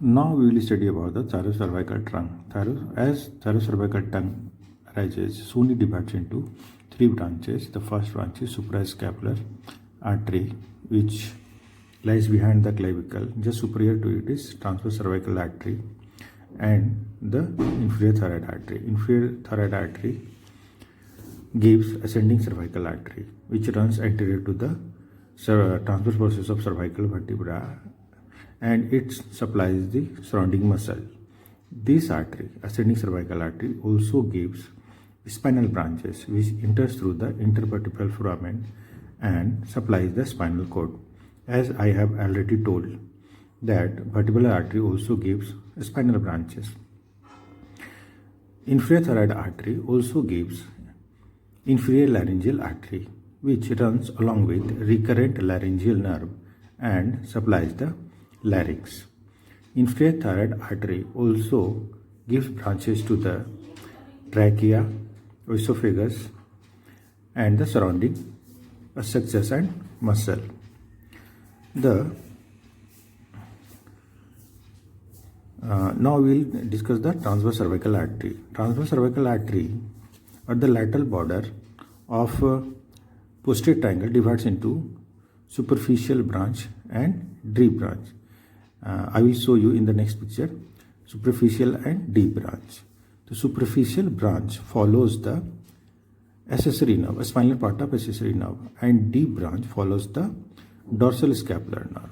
Now we will study about the thyrocervical tongue. As thyrocervical tongue arises, soon it divides into three branches. The first branch is suprascapular artery, which lies behind the clavicle. Just superior to it is transverse cervical artery and the inferior thyroid artery. Inferior thyroid artery gives ascending cervical artery, which runs anterior to the transverse process of cervical vertebra, and it supplies the surrounding muscle. This artery, ascending cervical artery, also gives spinal branches which enters through the intervertebral foramen and supplies the spinal cord. As I have already told that vertebral artery also gives spinal branches. Inferior thyroid artery also gives inferior laryngeal artery, which runs along with recurrent laryngeal nerve and supplies the larynx. Inferior thyroid artery also gives branches to the trachea, esophagus, and the surrounding structures and muscle. Now we will discuss the transverse cervical artery. Transverse cervical artery at the lateral border of posterior triangle divides into superficial branch and deep branch. I will show you in the next picture superficial and deep branch. The superficial branch follows the accessory nerve, spinal part of accessory nerve, and deep branch follows the dorsal scapular nerve.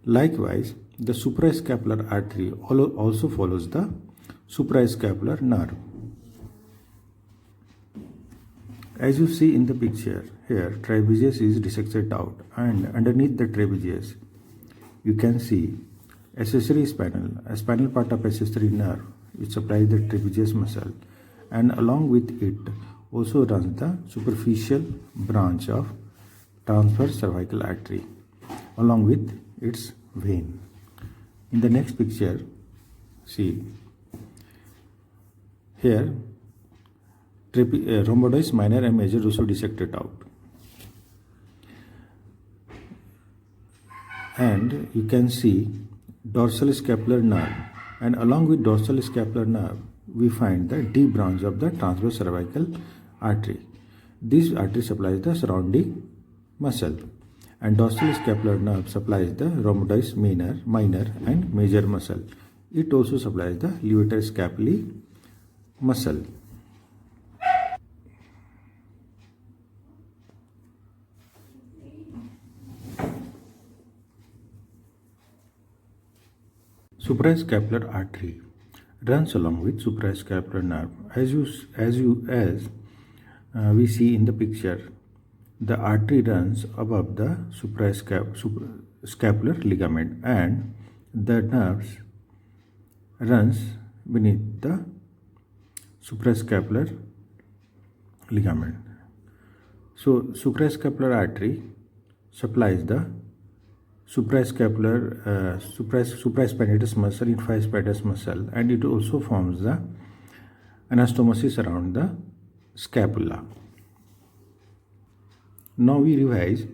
Likewise, the suprascapular artery also follows the suprascapular nerve. As you see in the picture here, trapezius is dissected out, and underneath the trapezius you can see accessory spinal, a spinal part of accessory nerve which supplies the trapezius muscle, and along with it also runs the superficial branch of transverse cervical artery along with its vein. In the next picture, see here rhomboids minor and major also dissected out, and you can see dorsal scapular nerve, and along with dorsal scapular nerve we find the deep branch of the transverse cervical artery. This artery supplies the surrounding muscle, and dorsal scapular nerve supplies the rhomboids minor and major muscle. It also supplies the levator scapulae muscle. Suprascapular artery runs along with suprascapular nerve. As we see in the picture, the artery runs above the scapular ligament, and the nerves runs beneath the suprascapular ligament. So suprascapular artery supplies the supraspinatus muscle, infraspinatus muscle, and it also forms the anastomosis around the scapula. Now we revise.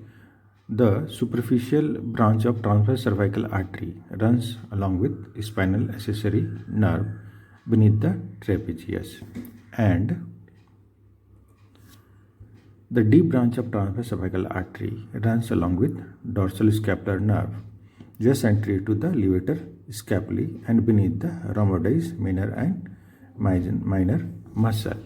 The superficial branch of transverse cervical artery runs along with spinal accessory nerve beneath the trapezius, and the deep branch of transverse cervical artery runs along with dorsal scapular nerve just anterior to the levator scapulae and beneath the rhomboids minor and minor muscle.